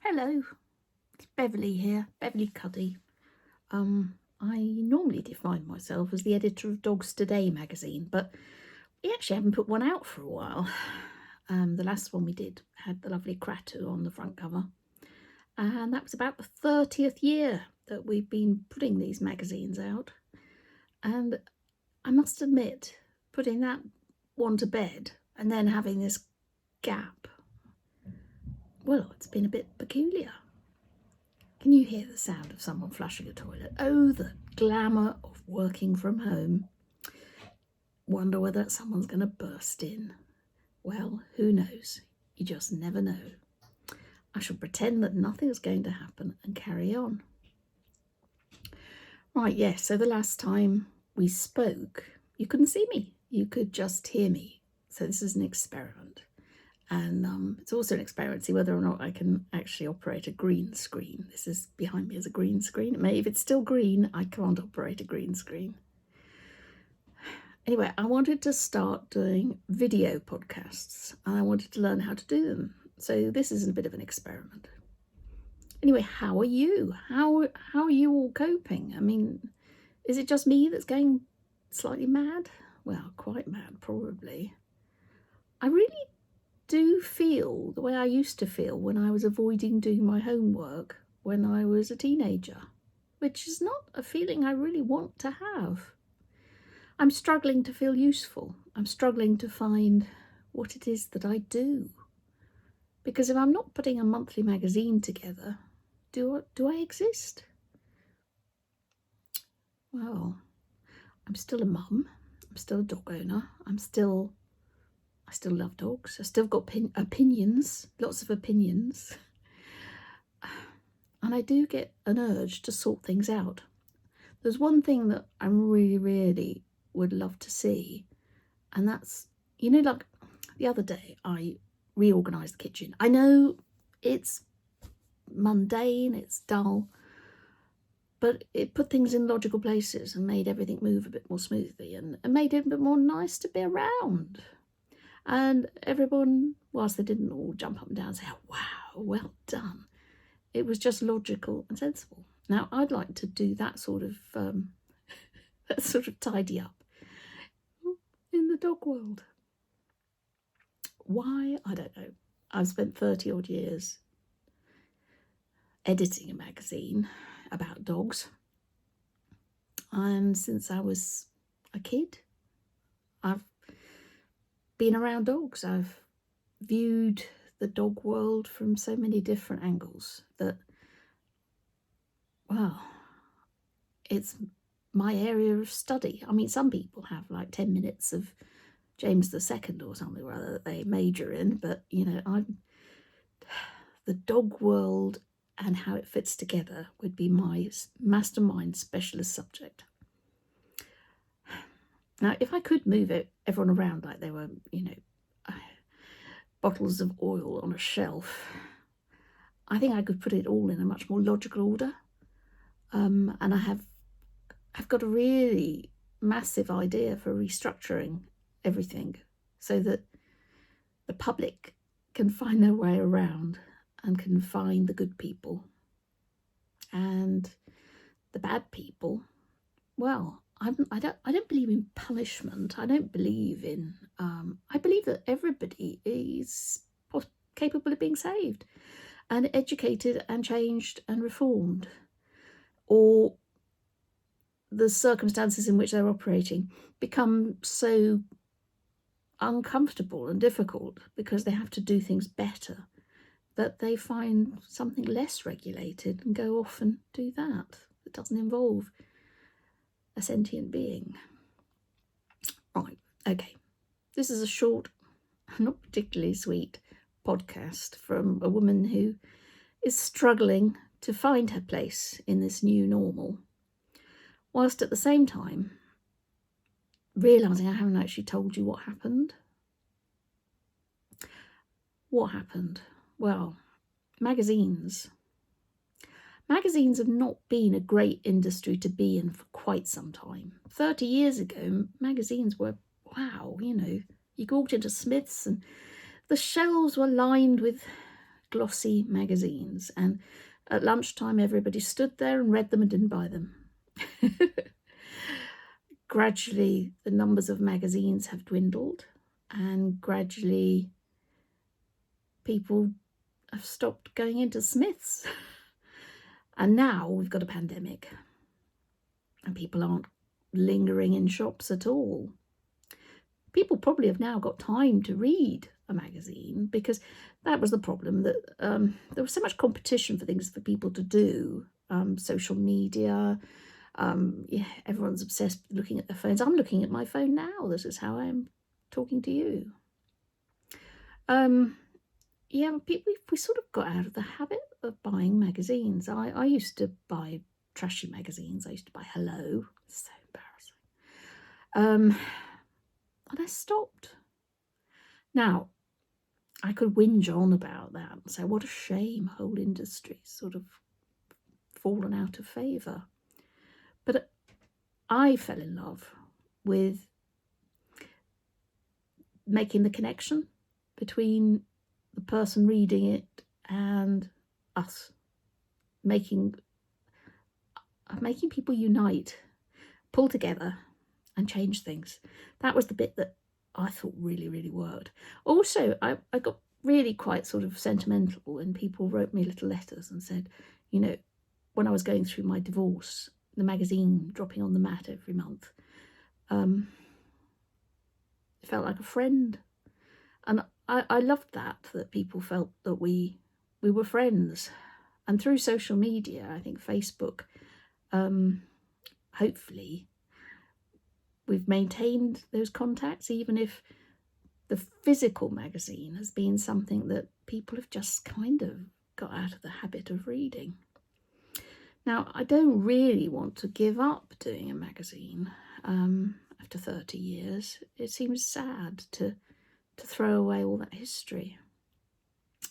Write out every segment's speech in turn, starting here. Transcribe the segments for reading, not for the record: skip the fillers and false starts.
Hello, it's Beverly here, Beverly Cuddy. I normally define myself as the editor of Dogs Today magazine, but we actually haven't put one out for a while. The last one we did had the lovely Kratu on the front cover, and that was about the 30th year that we've been putting these magazines out. And I must admit, putting that one to bed and then having this gap, well, it's been a bit peculiar. Can you hear the sound of someone flushing a toilet? Oh, the glamour of working from home. Wonder whether someone's going to burst in. Well, who knows? You just never know. I shall pretend that nothing's going to happen and carry on. Right, yes, so the last time we spoke, you couldn't see me. You could just hear me. So this is an experiment. And it's also an experiment to see whether or not I can actually operate a green screen. This is behind me as a green screen. If it's still green, I can't operate a green screen. Anyway, I wanted to start doing video podcasts and I wanted to learn how to do them. So this is a bit of an experiment. Anyway, how are you? How are you all coping? I mean, is it just me that's going slightly mad? Well, quite mad, probably. I really do feel the way I used to feel when I was avoiding doing my homework when I was a teenager, which is not a feeling I really want to have. I'm struggling to feel useful. I'm struggling to find what it is that I do. Because if I'm not putting a monthly magazine together, do I exist? Well, I'm still a mum. I'm still a dog owner. I still love dogs. I've still got opinions, lots of opinions. And I do get an urge to sort things out. There's one thing that I really, really would love to see. And that's, like the other day, I reorganised the kitchen. I know it's mundane, it's dull, but it put things in logical places and made everything move a bit more smoothly and made it a bit more nice to be around. And everyone, whilst they didn't all jump up and down and say, oh, wow, well done, it was just logical and sensible. Now, I'd like to do that sort of tidy up in the dog world. Why? I don't know. I've spent 30 odd years editing a magazine about dogs. And since I was a kid, I've been around dogs. I've viewed the dog world from so many different angles that, well, it's my area of study. I mean, some people have like 10 minutes of James II or something or other that they major in, but, the dog world and how it fits together would be my mastermind specialist subject. Now, if I could move everyone around like they were, bottles of oil on a shelf, I think I could put it all in a much more logical order. And I've got a really massive idea for restructuring everything so that the public can find their way around and can find the good people. And the bad people, well, I don't believe in punishment. I don't believe in, I believe that everybody is capable of being saved and educated and changed and reformed, or the circumstances in which they're operating become so uncomfortable and difficult because they have to do things better that they find something less regulated and go off and do that. It doesn't involve a sentient being. Right, okay. This is a short, not particularly sweet podcast from a woman who is struggling to find her place in this new normal, whilst at the same time realising I haven't actually told you what happened. What happened? Well, magazines. Magazines have not been a great industry to be in for quite some time. 30 years ago, magazines were, wow, you walked into Smith's and the shelves were lined with glossy magazines, and at lunchtime everybody stood there and read them and didn't buy them. Gradually, the numbers of magazines have dwindled, and gradually people have stopped going into Smiths. And now we've got a pandemic, and people aren't lingering in shops at all. People probably have now got time to read a magazine, because that was the problem, that there was so much competition for things for people to do. Social media, yeah, everyone's obsessed with looking at their phones. I'm looking at my phone now. This is how I'm talking to you. Yeah, we sort of got out of the habit of buying magazines. I used to buy trashy magazines. I used to buy Hello. It's so embarrassing. And I stopped. Now, I could whinge on about that and say, what a shame, whole industry's sort of fallen out of favour. But I fell in love with making the connection between the person reading it and us, making people unite, pull together and change things. That was the bit that I thought really, really worked. Also, I got really quite sort of sentimental when people wrote me little letters and said, you know, when I was going through my divorce, the magazine dropping on the mat every month, it felt like a friend. And I loved that people felt that we were friends. And through social media, I think Facebook, hopefully, we've maintained those contacts, even if the physical magazine has been something that people have just kind of got out of the habit of reading. Now, I don't really want to give up doing a magazine after 30 years. It seems sad to throw away all that history.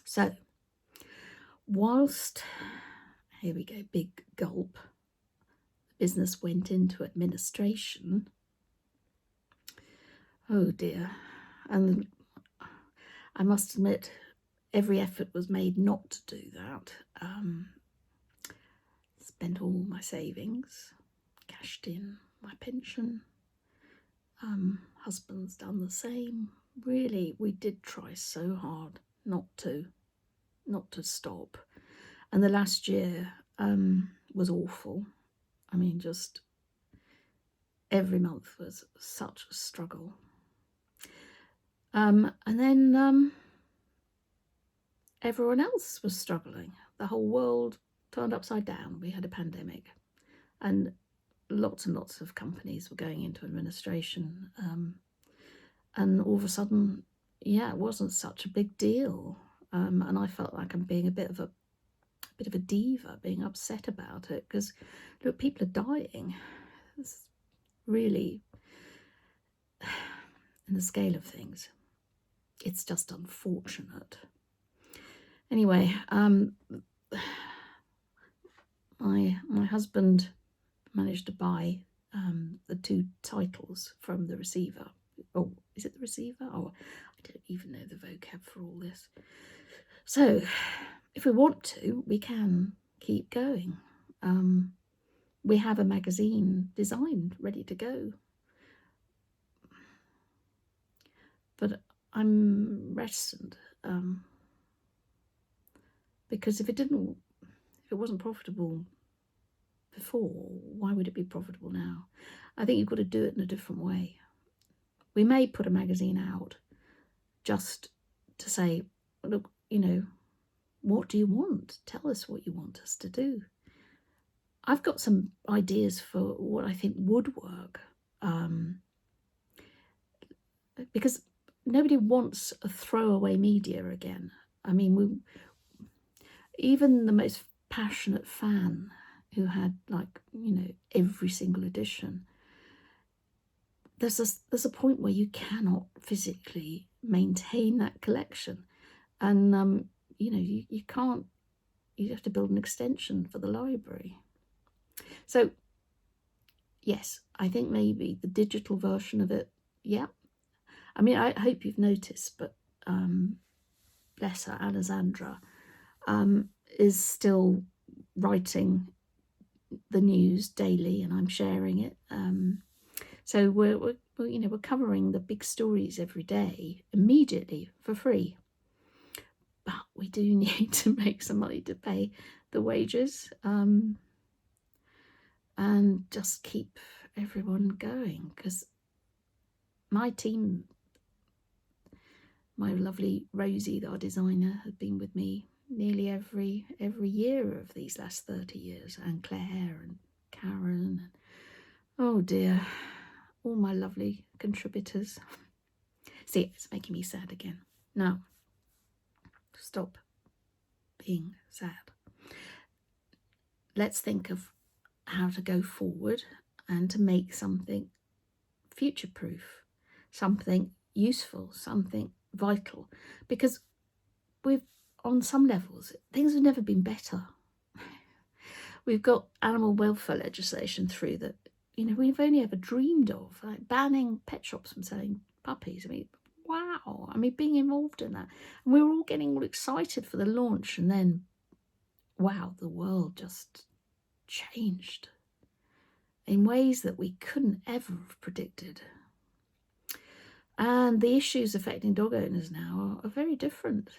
So, whilst, here we go, big gulp, the business went into administration. Oh dear. And I must admit, every effort was made not to do that. Spent all my savings, cashed in my pension. Husband's done the same. Really, we did try so hard not to stop. And the last year was awful. I mean, just every month was such a struggle. And then everyone else was struggling. The whole world turned upside down. We had a pandemic, and lots of companies were going into administration. And all of a sudden, yeah, it wasn't such a big deal. And I felt like I'm being a bit of a diva, being upset about it, because look, people are dying. It's really, in the scale of things, it's just unfortunate. Anyway, my husband managed to buy the 2 titles from the Receiver. Oh, is it the Receiver? Oh, I don't even know the vocab for all this. So, if we want to, we can keep going. We have a magazine designed, ready to go. But I'm reticent, because if it wasn't profitable before, why would it be profitable now? I think you've got to do it in a different way. We may put a magazine out just to say, look, you know, what do you want? Tell us what you want us to do. I've got some ideas for what I think would work, because nobody wants a throwaway media again. I mean, even the most passionate fan who had, like, you know, every single edition, there's a point where you cannot physically maintain that collection, and you know, you can't. You have to build an extension for the library. So yes, I think maybe the digital version of it. Yeah, I mean, I hope you've noticed, but bless her, Alessandra, is still writing the news daily, and I'm sharing it. So we're covering the big stories every day immediately for free. But we do need to make some money to pay the wages, and just keep everyone going, because my team, my lovely Rosie, our designer, has been with me nearly every year of these last 30 years, and Claire and Karen, and oh dear, all my lovely contributors. See, it's making me sad again. Now, stop being sad. Let's think of how to go forward and to make something future-proof, something useful, something vital, because on some levels, things have never been better. We've got animal welfare legislation through that, we've only ever dreamed of, like banning pet shops from selling puppies. I mean, wow. I mean, being involved in that. And we were all getting all excited for the launch, and then, wow, the world just changed in ways that we couldn't ever have predicted. And the issues affecting dog owners now are very different.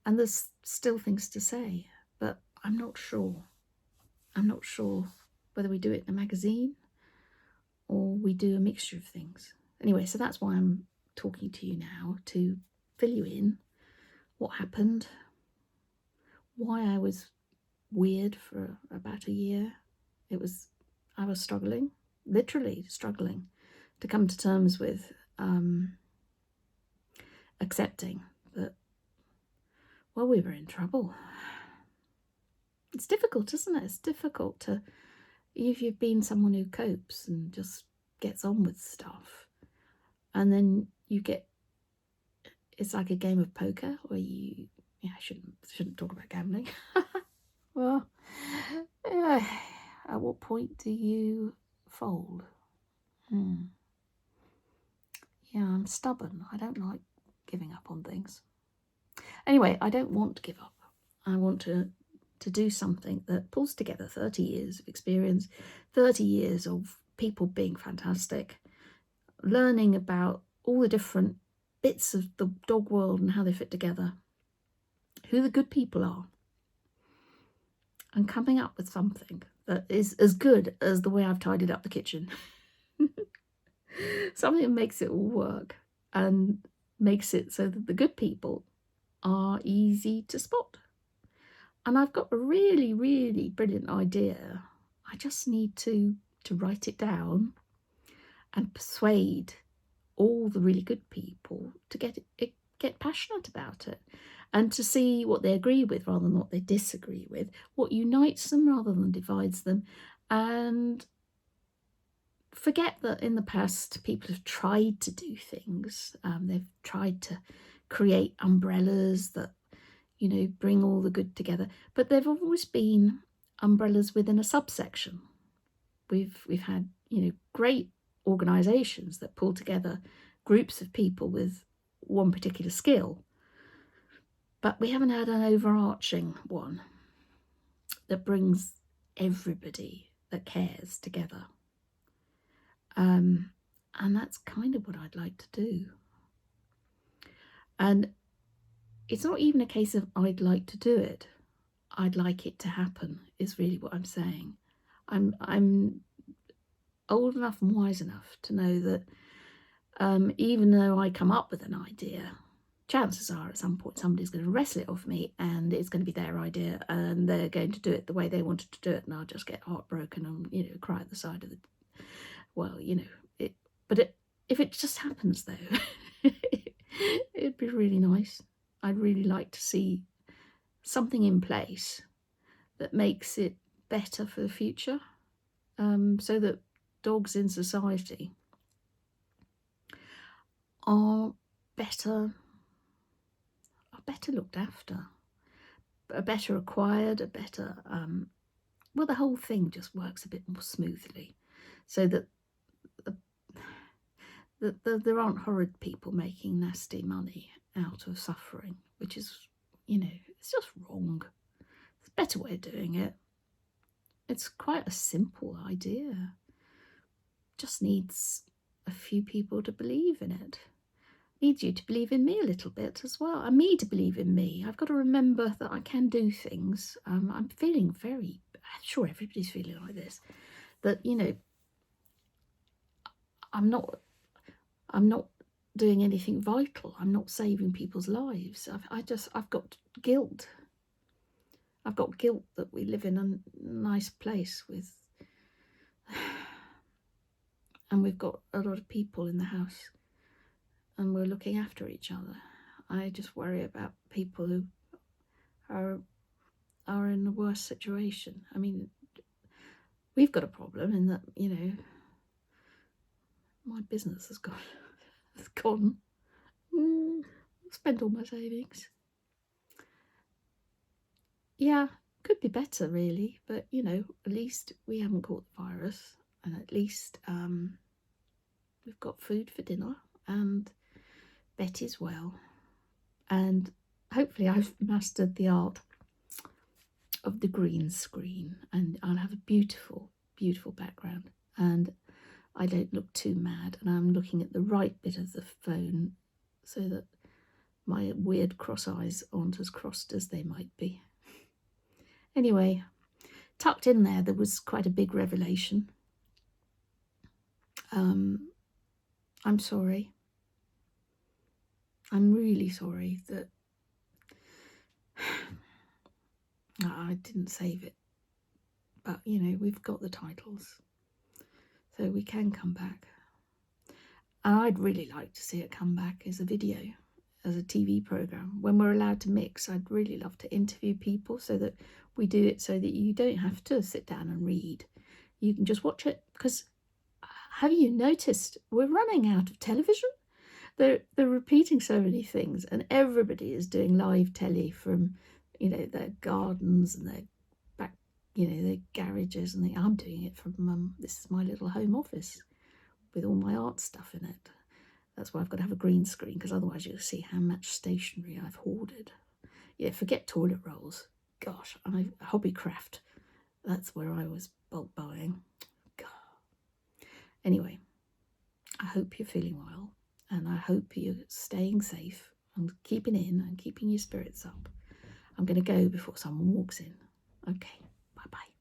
And there's still things to say, but I'm not sure. I'm not sure whether we do it in a magazine or we do a mixture of things. Anyway, so that's why I'm talking to you now, to fill you in what happened, why I was weird for about a year. I was struggling, literally struggling, to come to terms with accepting that, well, we were in trouble. It's difficult, isn't it? It's difficult to, if you've been someone who copes and just gets on with stuff, and then you get, it's like a game of poker where I shouldn't talk about gambling. Well, at what point do you fold? Yeah, I'm stubborn. I don't like giving up on things. Anyway, I don't want to give up. I want to do something that pulls together 30 years of experience, 30 years of people being fantastic, learning about all the different bits of the dog world and how they fit together, who the good people are, and coming up with something that is as good as the way I've tidied up the kitchen. Something that makes it all work and makes it so that the good people are easy to spot. And I've got a really, really brilliant idea. I just need to write it down and persuade all the really good people to get passionate about it, and to see what they agree with rather than what they disagree with, what unites them rather than divides them, and forget that in the past people have tried to do things. They've tried to create umbrellas that bring all the good together, but they've always been umbrellas within a subsection. We've had great organisations that pull together groups of people with one particular skill, but we haven't had an overarching one that brings everybody that cares together. And that's kind of what I'd like to do. And it's not even a case of I'd like to do it. I'd like it to happen, is really what I'm saying. I'm old enough and wise enough to know that even though I come up with an idea, chances are at some point somebody's going to wrestle it off me, and it's going to be their idea, and they're going to do it the way they wanted to do it, and I'll just get heartbroken and cry at the side of the, well, if it just happens though, it'd be really nice. I'd really like to see something in place that makes it better for the future, so that dogs in society are better looked after, are better acquired, are better, well, the whole thing just works a bit more smoothly, so that there aren't horrid people making nasty money out of suffering. which is, you know, it's just wrong. There's a better way of doing it. It's quite a simple idea. Just needs a few people to believe in it. Needs you to believe in me a little bit as well, and me to believe in me. I've got to remember that I can do things. I'm feeling very, I'm sure everybody's feeling like this, that, you know, I'm not doing anything vital. I'm not saving people's lives. I've got guilt. I've got guilt that we live in a nice place with, and we've got a lot of people in the house, and we're looking after each other. I just worry about people who are in a worse situation. I mean, we've got a problem in that, you know, my business has gone. Spent all my savings. Yeah, could be better really, but you know, at least we haven't caught the virus, and at least we've got food for dinner, and Betty's well, and hopefully I've mastered the art of the green screen, and I'll have a beautiful, beautiful background, and I don't look too mad, and I'm looking at the right bit of the phone so that my weird cross eyes aren't as crossed as they might be. Anyway, tucked in there was quite a big revelation. I'm sorry. I'm really sorry that I didn't save it. But, you know, we've got the titles, so we can come back. And I'd really like to see it come back as a video, as a TV programme. When we're allowed to mix, I'd really love to interview people so that we do it so that you don't have to sit down and read. You can just watch it, because have you noticed we're running out of television? They're repeating so many things, and everybody is doing live telly from, you know, their gardens and their back, you know, their garages, and I'm doing it from this is my little home office with all my art stuff in it. That's why I've got to have a green screen, because otherwise you'll see how much stationery I've hoarded. Yeah, forget toilet rolls. Gosh, Hobbycraft. That's where I was bulk buying. God. Anyway, I hope you're feeling well, and I hope you're staying safe and keeping in and keeping your spirits up. I'm going to go before someone walks in. Okay, bye-bye.